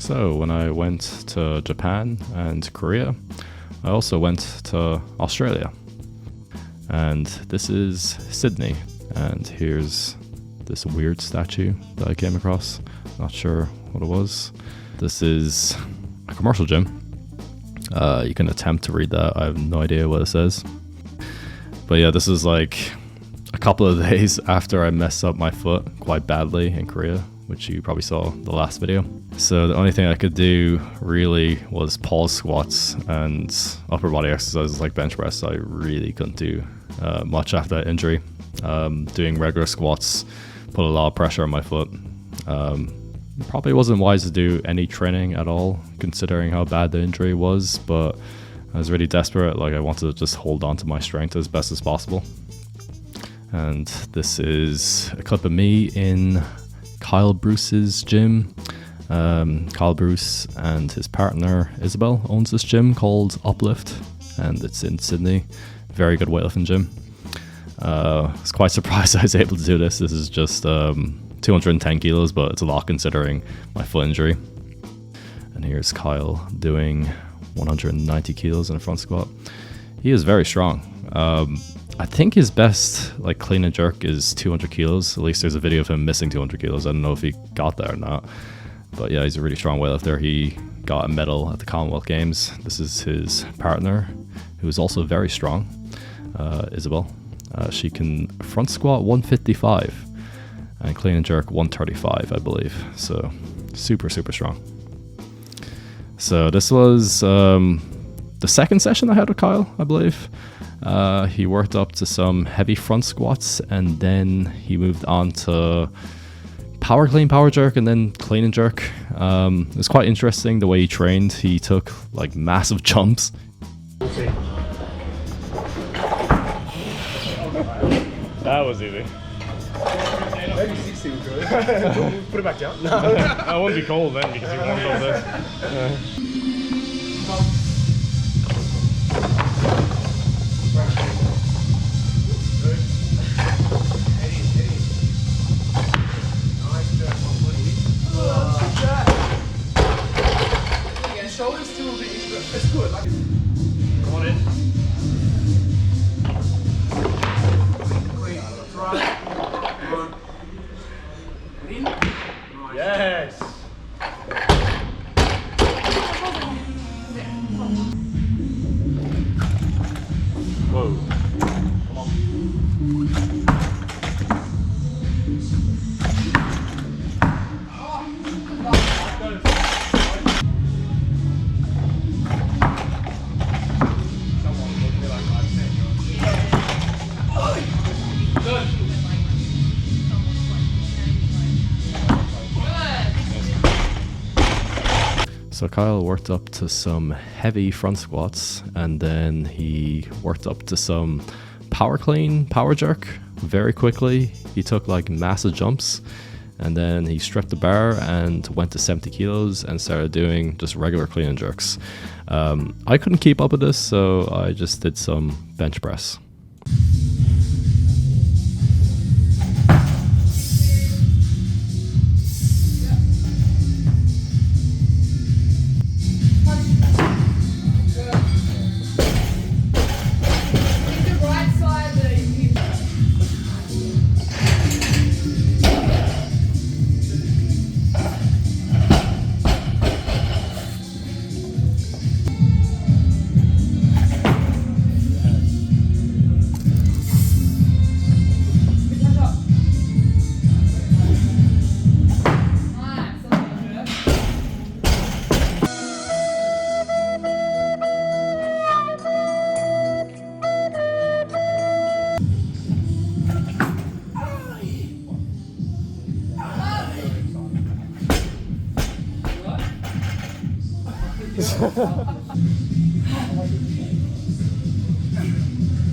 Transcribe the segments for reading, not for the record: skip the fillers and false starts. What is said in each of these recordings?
So when I went to Japan and Korea, I also went to Australia. And this is Sydney. And here's this weird statue that I came across. Not sure what it was. This is a commercial gym. You can attempt to read that. I have no idea what it says. But yeah, this is like a couple of days after I messed up my foot quite badly in Korea, which you probably saw in the last video. So the only thing I could do really was pause squats and upper body exercises like bench press. I really couldn't do much after that injury. Doing regular squats put a lot of pressure on my foot. Probably wasn't wise to do any training at all, considering how bad the injury was, but I was really desperate. Like, I wanted to just hold on to my strength as best as possible. And this is a clip of me in Kyle Bruce's gym. Kyle Bruce and his partner Isabel owns this gym called Uplift, and it's in Sydney. Very good weightlifting gym. I was quite surprised I was able to do this. This is just 210 kilos, but it's a lot considering my foot injury. And here's Kyle doing 190 kilos in a front squat. He is very strong. I think his best like clean and jerk is 200 kilos. At least there's a video of him missing 200 kilos. I don't know if he got there or not. But yeah, he's a really strong weightlifter. He got a medal at the Commonwealth Games. This is his partner, who is also very strong, Isabel. She can front squat 155 and clean and jerk 135, I believe. So super, super strong. So this was the second session I had with Kyle, I believe. He worked up to some heavy front squats, and then he moved on to power clean, power jerk, and then clean and jerk. It was quite interesting the way he trained. He took like massive jumps. That was easy. Maybe 60 would go. Put it back down. No. I wouldn't be cold then because you warmed up this. Shoulders still a bit, it's good. Come on in. Clean. Right. Good. In. Nice. Yes. Whoa. Come on. So Kyle worked up to some heavy front squats, and then he worked up to some power clean, power jerk very quickly. He took like massive jumps, and then he stripped the bar and went to 70 kilos and started doing just regular clean and jerks. I couldn't keep up with this, so I just did some bench press.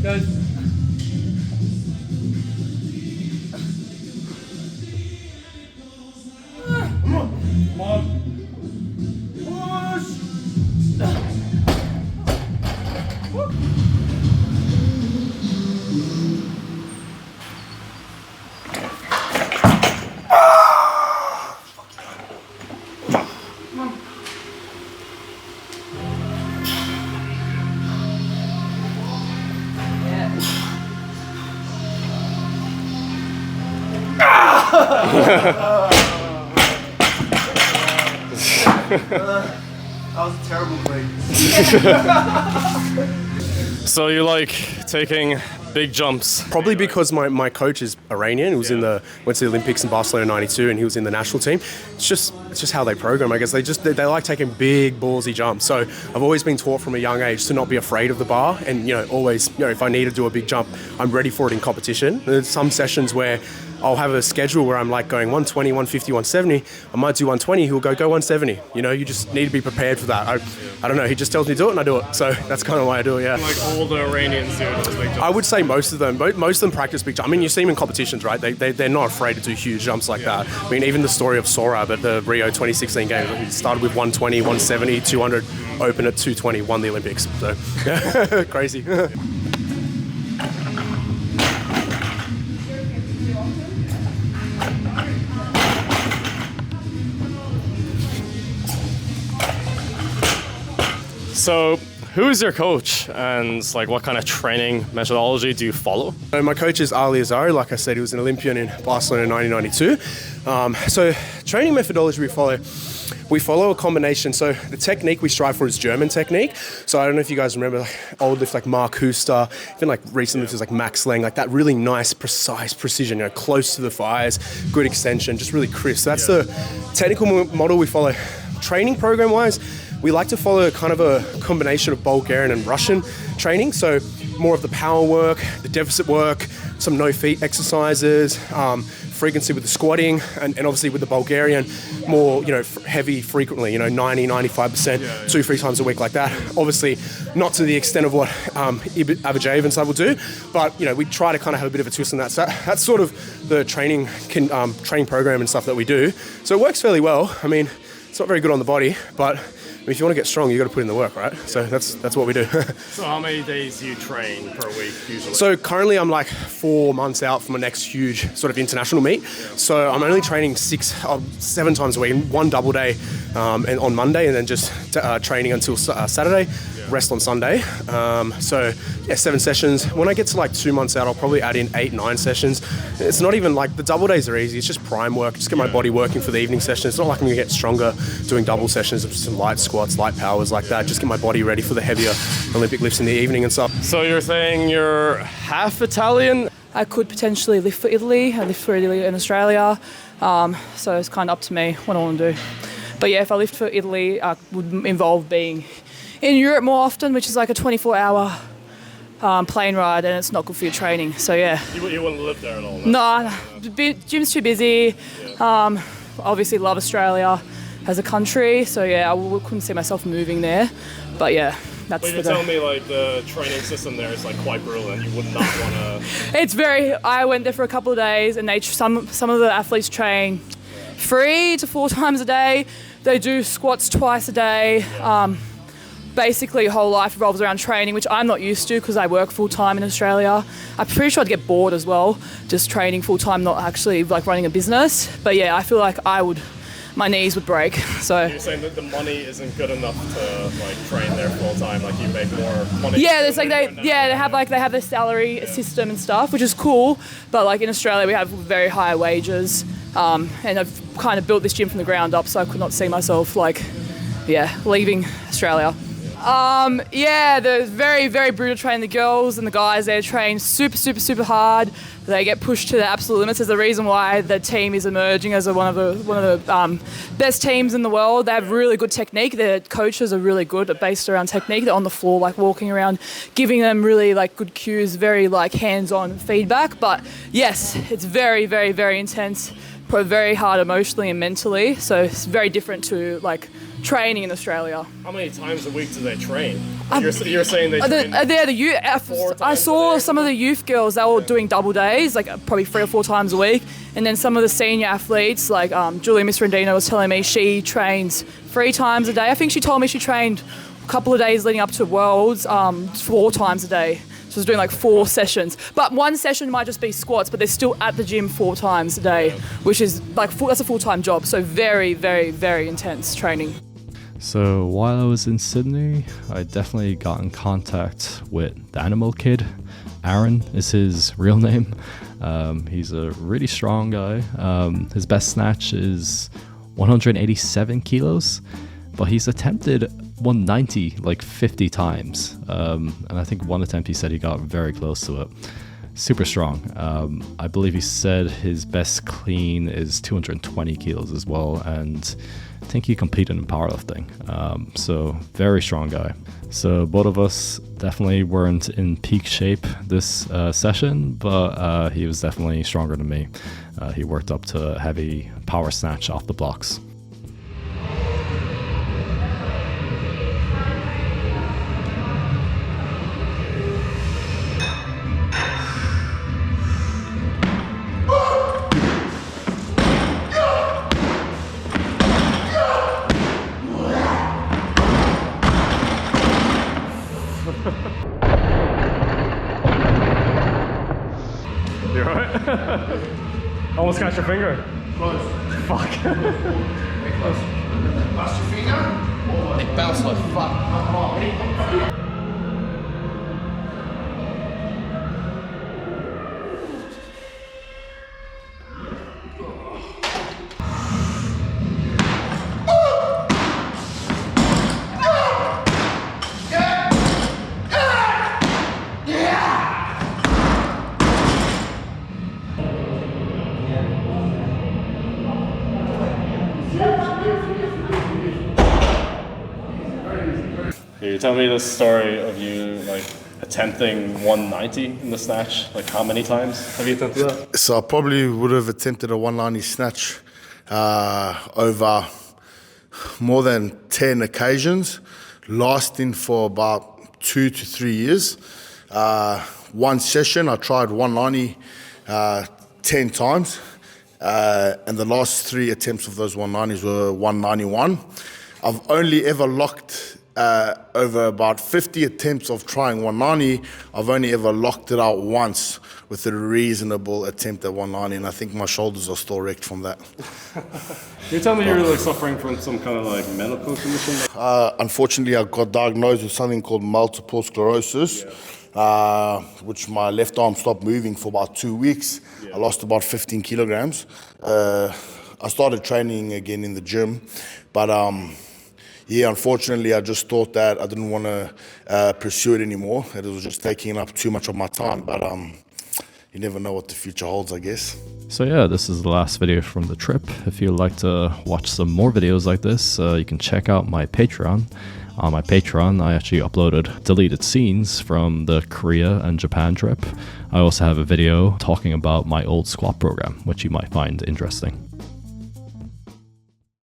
Guys. Come on. Push. Come on. That was a terrible play. So you like taking big jumps? Probably because my coach is Iranian. He was went to the Olympics in Barcelona '92, and he was in the national team. It's just how they program. I guess they like taking big ballsy jumps. So I've always been taught from a young age to not be afraid of the bar, and always if I need to do a big jump, I'm ready for it in competition. There's some sessions where I'll have a schedule where I'm like going 120, 150, 170. I might do 120. He'll go 170. You just need to be prepared for that. I don't know. He just tells me to do it, and I do it. So that's kind of why I do it. Yeah. Like all the Iranians do those big jumps. I would say most of them. Most of them practice big jumps. I mean, you see them in competitions, right? They're not afraid to do huge jumps like that. I mean, even the story of Sorab at the Rio 2016 Games. He started with 120, 170, 200, opened at 220, won the Olympics. So yeah, crazy. So who is your coach, and like what kind of training methodology do you follow? My coach is Ali Azari. Like I said, he was an Olympian in Barcelona in 1992. So training methodology we follow a combination. So the technique we strive for is German technique. So I don't know if you guys remember old lifts like Mark Huster, even like recent lifters like Max Lang, like that really nice, precise precision, close to the thighs, good extension, just really crisp. So that's the technical model we follow. Training program wise, we like to follow kind of a combination of Bulgarian and Russian training. So more of the power work, the deficit work, some no feet exercises, frequency with the squatting, and obviously with the Bulgarian, more, heavy frequently, 90, 95%, 2-3 times a week like that. Obviously not to the extent of what Abajayev and stuff will do, but, we try to kind of have a bit of a twist on that. So that's sort of the training program and stuff that we do. So it works fairly well. I mean, it's not very good on the body, but if you want to get strong, you got to put in the work, right? So that's what we do. So how many days do you train per week usually? So currently I'm like 4 months out from my next huge sort of international meet. So I'm only training 7 times a week, one double day and on Monday, and then just training until Saturday, rest on Sunday. 7 sessions. When I get to like 2 months out, I'll probably add in 8, 9 sessions. It's not even like the double days are easy. It's just prime work. Just get my body working for the evening session. It's not like I'm going to get stronger doing double sessions of some light squats, light powers like that. Just get my body ready for the heavier Olympic lifts in the evening and stuff. So you're saying you're half Italian? I could potentially lift for Italy. I lift for Italy in Australia. So it's kind of up to me what I want to do. But yeah, if I lift for Italy, I would involve being in Europe more often, which is like a 24-hour plane ride, and it's not good for your training. So yeah. You wouldn't live there at all? No, gym's too busy. Obviously love Australia as a country, so yeah, I couldn't see myself moving there. But yeah, that's But you're telling me like the training system there is like quite brutal, and you would not want to... It's very... I went there for a couple of days, and some of the athletes train 3 to 4 times a day. They do squats twice a day. Basically, whole life revolves around training, which I'm not used to because I work full-time in Australia. I'm pretty sure I'd get bored as well, just training full-time, not actually like running a business. But yeah, I feel like my knees would break. So you're saying that the money isn't good enough to like train there full-time, like you make more money? Yeah, it's like they have their salary system and stuff, which is cool. But like in Australia, we have very high wages, and I've kind of built this gym from the ground up, so I could not see myself leaving Australia. They're very, very brutal training. The girls and the guys, they train super, super, super hard. They get pushed to the absolute limits. There's the reason why the team is emerging as one of the best teams in the world. They have really good technique. Their coaches are really good, based around technique. They're on the floor, like walking around, giving them really like good cues, very like hands-on feedback. But yes, it's very, very, very intense, very hard emotionally and mentally. So it's very different to like training in Australia. How many times a week do they train? You're saying they train I saw some of the youth girls, they were doing double days, like probably 3 or 4 times a week. And then some of the senior athletes, like Julia Misrandino was telling me she trains 3 times a day. I think she told me she trained a couple of days leading up to Worlds 4 times a day. So I was doing like 4 sessions. But one session might just be squats, but they're still at the gym 4 times a day, which is like that's a full-time job. So very, very, very intense training. So while I was in Sydney, I definitely got in contact with the Animal Kid. Aaron is his real name. He's a really strong guy. His best snatch is 187 kilos, but he's attempted 190 like 50 times. And I think one attempt he said he got very close to it. Super strong. I believe he said his best clean is 220 kilos as well, and I think he competed in powerlifting. So very strong guy. So both of us definitely weren't in peak shape this session, but he was definitely stronger than me. He worked up to a heavy power snatch off the blocks. You alright? Almost got your finger. Close. Fuck. Very close. Lost your finger? It bounced like fuck. Can you tell me the story of you like attempting 190 in the snatch? Like how many times have you attempted that? So I probably would have attempted a 190 snatch over more than 10 occasions, lasting for about 2 to 3 years. One session I tried 190 10 times, and the last 3 attempts of those 190s were 191. I've only ever locked over about 50 attempts of trying 190, I've only ever locked it out once with a reasonable attempt at 190, and I think my shoulders are still wrecked from that. Can you tell me you're like suffering from some kind of like medical condition? Unfortunately, I got diagnosed with something called multiple sclerosis, which my left arm stopped moving for about 2 weeks. I lost about 15 kilograms. I started training again in the gym, but yeah, unfortunately, I just thought that I didn't want to pursue it anymore. It was just taking up too much of my time, but you never know what the future holds, I guess. So yeah, this is the last video from the trip. If you'd like to watch some more videos like this, you can check out my Patreon. On my Patreon, I actually uploaded deleted scenes from the Korea and Japan trip. I also have a video talking about my old squat program, which you might find interesting.